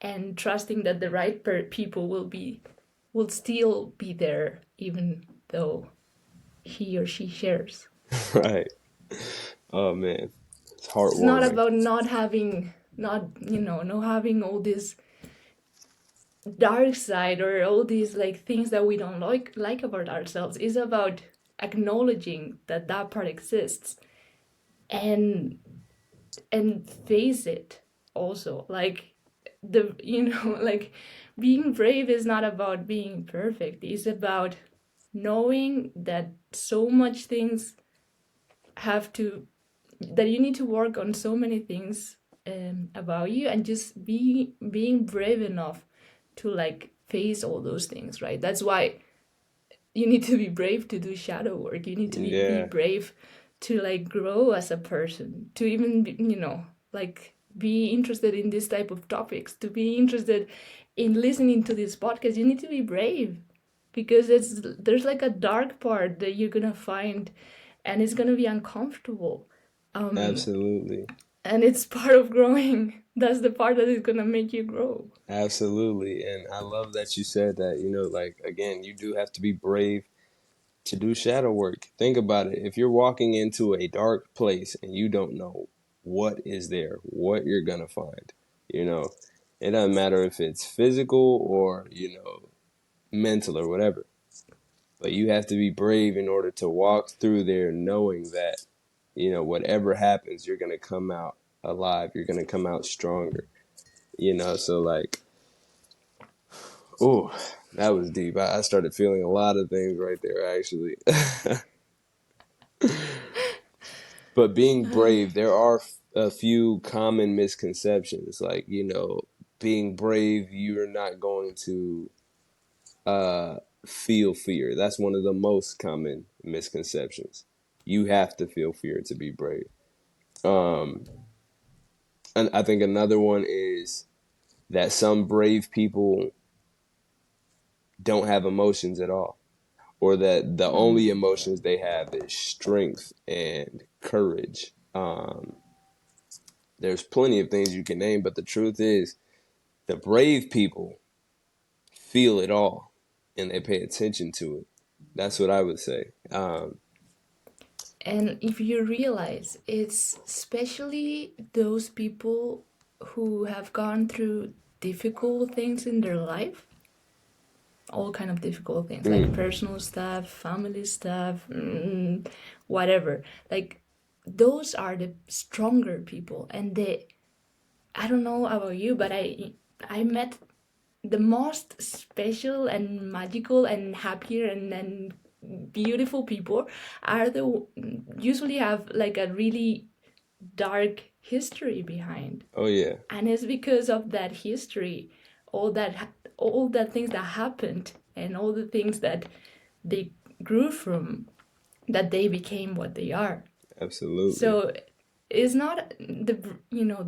A: and trusting that the right people will still be there even though he or she shares.
B: Right. Oh man, it's
A: It's not
B: heartwarming.
A: about not having, not having all this dark side or all these like things that we don't like about ourselves. Is about acknowledging that that part exists, and face it also. Like like being brave is not about being perfect. It's about knowing that so much things have to that you need to work on so many things about you, and just being brave enough to like face all those things, right? That's why you need to be brave to do shadow work. You need to be
B: Yeah,
A: brave to like grow as a person, to even be, like be interested in this type of topics, to be interested in listening to this podcast. You need to be brave, because there's like a dark part that you're gonna find, and it's gonna be uncomfortable,
B: absolutely.
A: and it's part of growing. That's the part that is gonna make you grow.
B: Absolutely. And I love that you said that, like again, you do have to be brave to do shadow work. Think about it. If you're walking into a dark place and you don't know what is there, what you're gonna find, you know, it doesn't matter if it's physical or, mental or whatever. But you have to be brave in order to walk through there knowing that, whatever happens, you're going to come out alive. You're going to come out stronger, So, like, ooh, that was deep. I started feeling a lot of things right there, actually. But being brave, there are a few common misconceptions. Like, being brave, you're not going to uh, feel fear. That's one of the most common misconceptions. You have to feel fear to be brave. Um, and I think another one is that some brave people don't have emotions at all, or that the only emotions they have is strength and courage. There's plenty of things you can name, but the truth is, the brave people, feel it all and they pay attention to it. That's what I would say.
A: And if you realize it's especially those people who have gone through difficult things in their life, all kind of difficult things like
B: Mm,
A: personal stuff, family stuff, whatever. Like those are the stronger people, and they. I don't know about you, but I met the most special and magical and happier and beautiful people are the usually have like a really dark history behind,
B: oh yeah,
A: and it's because of that history, all that all the things that happened and all the things that they grew from, that they became what they are.
B: absolutely.
A: So it's not the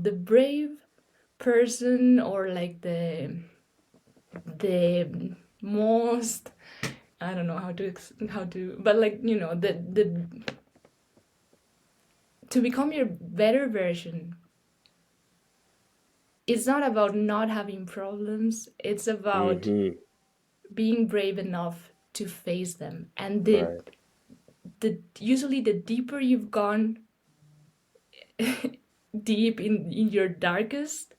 A: the brave person or like the most, I don't know how to, but like the to become your better version, it's not about not having problems, it's about
B: Hmm.
A: being brave enough to face them. And
B: Right.
A: the usually the deeper you've gone deep in your darkest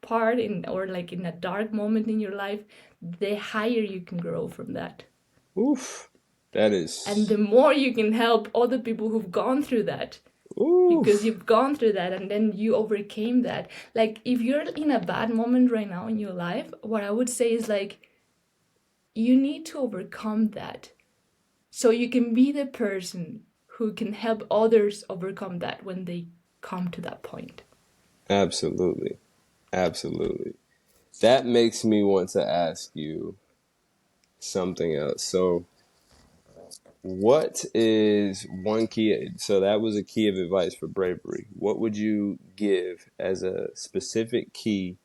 A: part in, or like in a dark moment in your life, the higher you can grow from that.
B: Oof. That
A: And the
B: is.
A: more you can help other people who've gone through that, because
B: Oof.
A: you've gone through that and then you overcame that. Like if you're in a bad moment right now in your life, what I would say is like you need to overcome that so you can be the person who can help others overcome that when they come to that point.
B: Absolutely. Absolutely. That makes me want to ask you something else. So, what is one key? So, that was a key of advice for bravery. What would you give as a specific key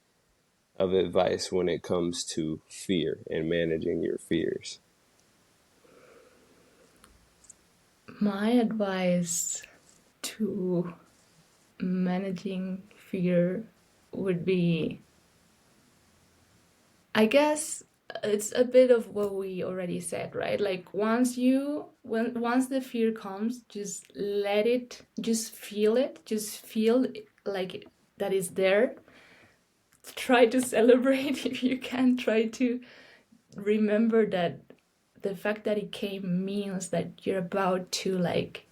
B: of advice when it comes to fear and managing your fears?
A: My advice to managing fear would be, I guess it's a bit of what we already said, right? Like once the fear comes, just let it, just feel it, just feel like that is there. Try to celebrate if you can. Try to remember that the fact that it came means that you're about to like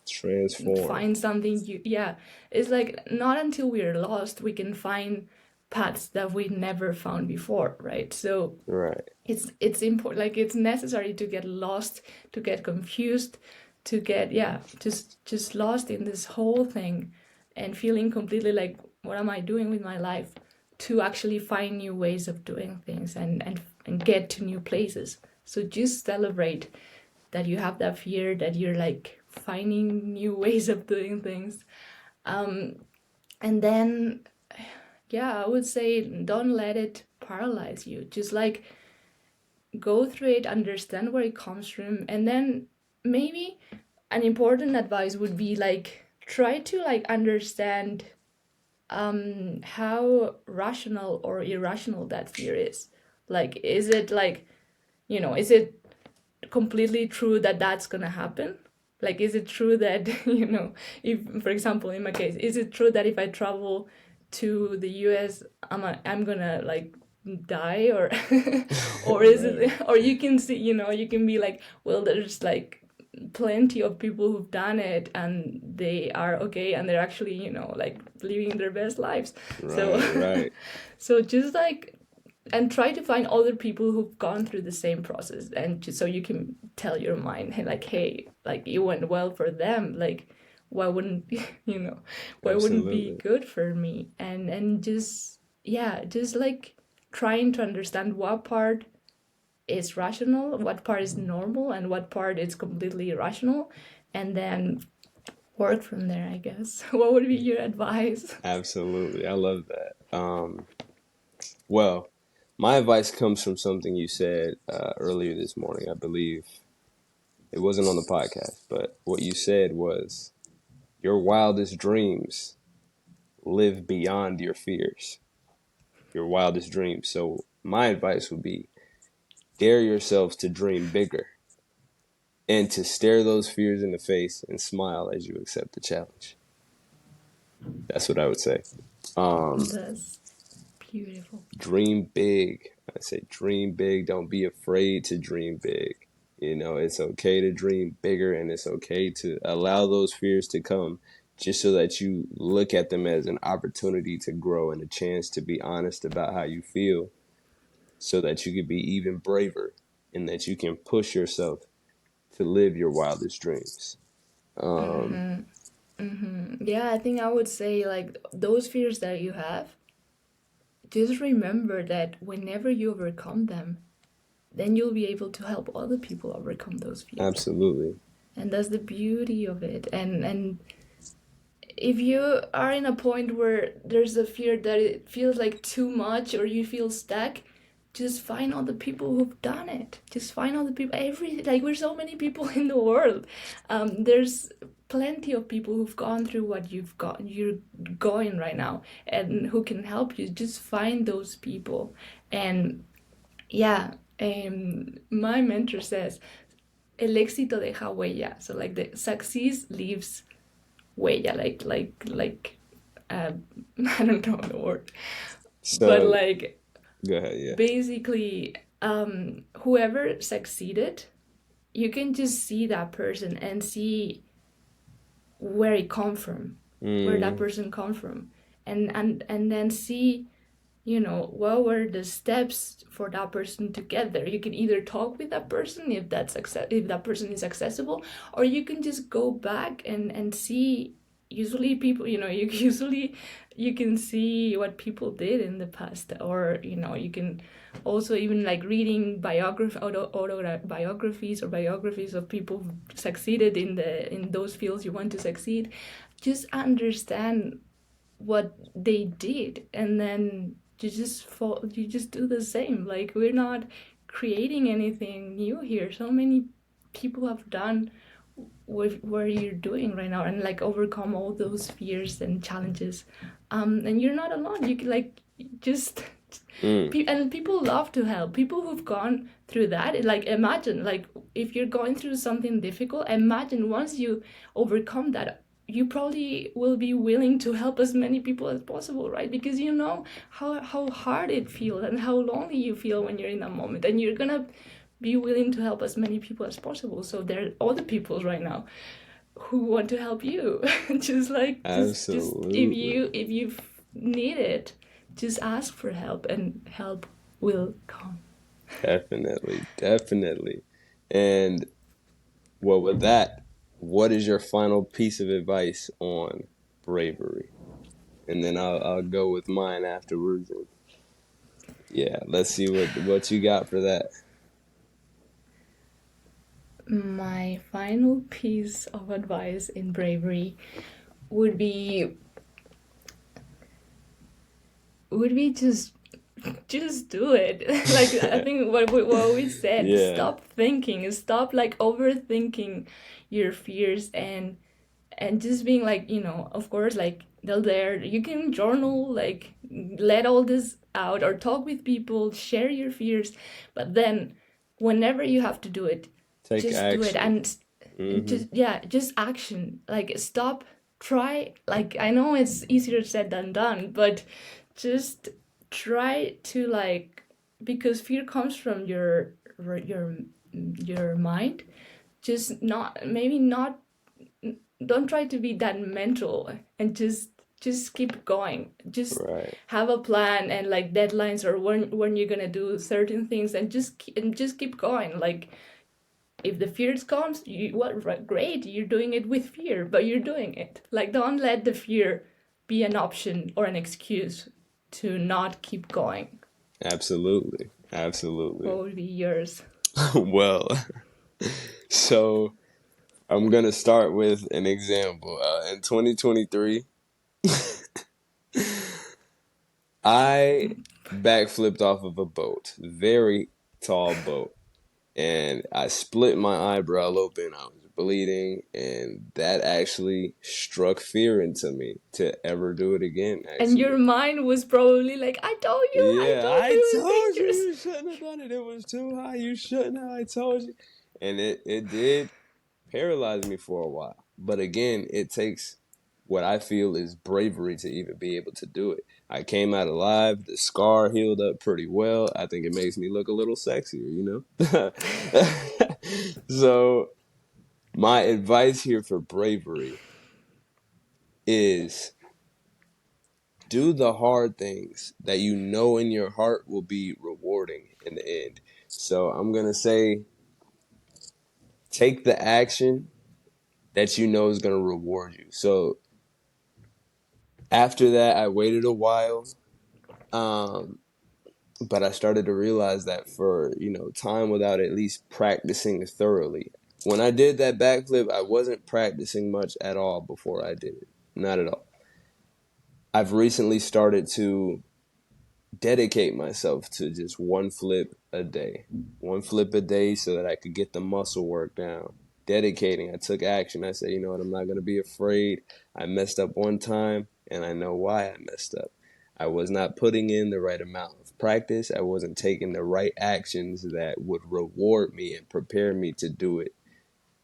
B: Transform.
A: find something. You Yeah, it's like not until we're lost we can find paths that we never found before, right? So
B: Right.
A: it's important, like it's necessary to get lost, to get confused, to get, yeah, just lost in this whole thing and feeling completely like, what am I doing with my life, to actually find new ways of doing things and get to new places. So just celebrate that you have that fear, that you're like finding new ways of doing things. And then, yeah, I would say don't let it paralyze you. Just like go through it, understand where it comes from, and then maybe an important advice would be like try to like understand how rational or irrational that fear is. Like, is it like, is it completely true that that's gonna happen? Like, is it true that if, for example, in my case, is it true that if I travel to the US, I'm gonna like die, or or is
B: Right.
A: it, or you can see, you can be like, well, there's like plenty of people who've done it and they are okay and they're actually, like living their best lives. So
B: Right. Right.
A: so just like, and try to find other people who've gone through the same process, and just so you can tell your mind, hey, like, hey, like it went well for them, like why wouldn't why wouldn't be
B: Absolutely.
A: good for me? And just, yeah, just like trying to understand what part is rational, what part is normal, and what part is completely irrational, and then work from there, I guess. What would be your advice?
B: Absolutely. I love that. Well, my advice comes from something you said earlier this morning. I believe it wasn't on the podcast, but what you said was your wildest dreams live beyond your fears. Your wildest dreams. So, my advice would be dare yourselves to dream bigger and to stare those fears in the face and smile as you accept the challenge. That's what I would say. Um,
A: That's beautiful.
B: Dream big. I say dream big. Don't be afraid to dream big. You know, it's okay to dream bigger, and it's okay to allow those fears to come just so that you look at them as an opportunity to grow and a chance to be honest about how you feel so that you can be even braver and that you can push yourself to live your wildest dreams. Um,
A: Yeah, I think I would say like those fears that you have, just remember that whenever you overcome them, then you'll be able to help other people overcome those fears.
B: Absolutely.
A: And that's the beauty of it. And if you are in a point where there's a fear that it feels like too much or you feel stuck, just find all the people who've done it. Just find all the people. We're so many people in the world. There's plenty of people who've gone through what you're going right now, and who can help you. Just find those people. And yeah, my mentor says, "El éxito deja huella." So like the success leaves huella, uh, I don't know the word, but
B: So,
A: like
B: go ahead. Yeah.
A: basically, whoever succeeded, you can just see that person and see where it come from, where that
B: Mm,
A: person come from, and then see, what were the steps for that person to get there. You can either talk with that person if that person is accessible, or you can just go back and see. Usually people, usually you can see what people did in the past, or you can also even like reading autobiographies or biographies of people who succeeded in those fields you want to succeed. Just understand what they did, and then you just do the same. Like, we're not creating anything new here. So many people have done what you're doing right now, and like overcome all those fears and challenges. And you're not alone. You can like just
B: mm.
A: and people love to help people who've gone through that. Like, imagine, like, if you're going through something difficult, imagine once you overcome that, you probably will be willing to help as many people as possible, right? Because you know how hard it feels and how lonely you feel when you're in that moment, and you're gonna be willing to help as many people as possible. So there are other people right now who want to help you. Just
B: Absolutely.
A: if you need it, just ask for help, and help will come.
B: Definitely. Definitely. And well, with that, what is your final piece of advice on bravery? And then I'll go with mine afterwards. And yeah, let's see what you got for that.
A: My final piece of advice in bravery would be just do it. Like, I think what we said,
B: Yeah.
A: stop thinking, stop like overthinking your fears, and just being like, of course, like, they're there. You can journal, like, let all this out, or talk with people, share your fears. But then whenever you have to do it,
B: Take
A: just do it.
B: action.
A: And
B: Mm-hmm.
A: just action. Like, stop, try. Like, I know it's easier said than done, but just try to, like, because fear comes from your mind. Just not, maybe not, don't try to be that mental, and just keep going. Just
B: Right.
A: have a plan, and like deadlines, or when you're gonna do certain things, and just keep going. Like, if the fears comes, right, great, you're doing it with fear, but you're doing it. Like, don't let the fear be an option or an excuse to not keep going.
B: Absolutely.
A: What
B: Absolutely.
A: would be yours?
B: Well, so I'm gonna start with an example. In 2023, I backflipped off of a boat, very tall boat, and I split my eyebrow open. I was bleeding, and that actually struck fear into me to ever do it again,
A: And your
B: actually.
A: mind was probably like, I
B: Yeah,
A: told you
B: I
A: it was
B: told you
A: dangerous.
B: you shouldn't have done it. It was too high. You shouldn't have. I told you. And it did paralyze me for a while. But again, it takes what I feel is bravery to even be able to do it. I came out alive. The scar healed up pretty well. I think it makes me look a little sexier, you know? So, my advice here for bravery is do the hard things that you know in your heart will be rewarding in the end. So, I'm going to say take the action that you know is going to reward you. So, after that, I waited a while. Um, but I started to realize that for, time without at least practicing thoroughly. When I did that backflip, I wasn't practicing much at all before I did it. Not at all. I've recently started to dedicate myself to just one flip a day. One flip a day so that I could get the muscle work down. Dedicating, I took action. I said, you know what, I'm not going to be afraid. I messed up one time, and I know why I messed up. I was not putting in the right amount of practice. I wasn't taking the right actions that would reward me and prepare me to do it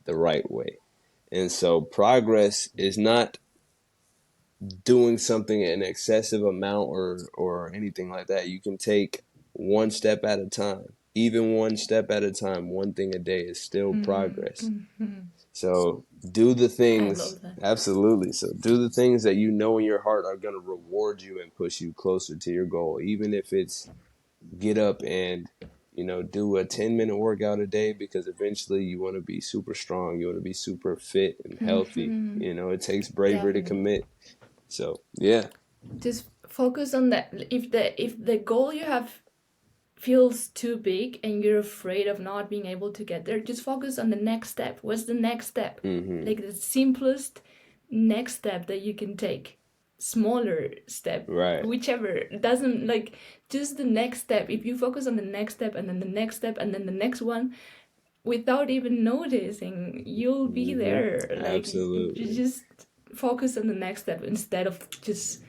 B: the right way. And so progress is not doing something in excessive amount or anything like that. You can take one step at a time. Even one step at a time, one thing a day is still progress. So do the
A: I
B: things,
A: love that.
B: absolutely. So do the things that you know in your heart are going to reward you and push you closer to your goal. Even if it's get up and, do a 10-minute workout a day, because eventually you want to be super strong. You want to be super fit and healthy. It takes bravery to
A: Definitely.
B: commit. So, yeah.
A: Just focus on that. If the goal you have feels too big and you're afraid of not being able to get there, just focus on the next step. What's the next step?
B: Mm-hmm.
A: Like the simplest next step that you can take. Smaller step,
B: Right.
A: whichever. Doesn't like just the next step. If you focus on the next step and then the next step and then the next one, without even noticing, you'll be
B: Mm-hmm.
A: there. Like you
B: Absolutely.
A: just focus on the next step instead of just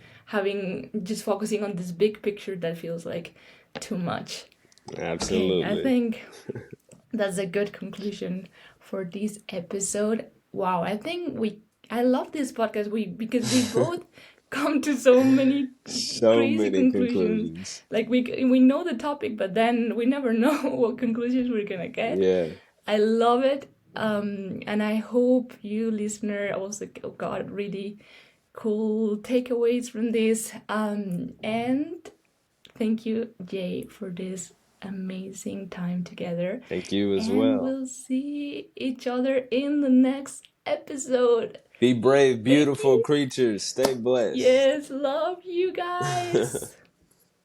A: focusing on this big picture that feels like too much. Okay, I
B: Absolutely.
A: think that's a good conclusion for this episode. Wow, I love this podcast because we both come to so many
B: So
A: crazy
B: many
A: conclusions.
B: conclusions.
A: Like we know the topic, but then we never know what conclusions we're gonna get.
B: Yeah.
A: I love it. And I hope you listener also got really cool takeaways from this. And thank you, Jay, for this amazing time together.
B: Thank you as
A: And
B: well.
A: we'll see each other in the next episode.
B: Be brave,
A: Thank
B: beautiful
A: you.
B: creatures. Stay blessed.
A: Yes, love you guys.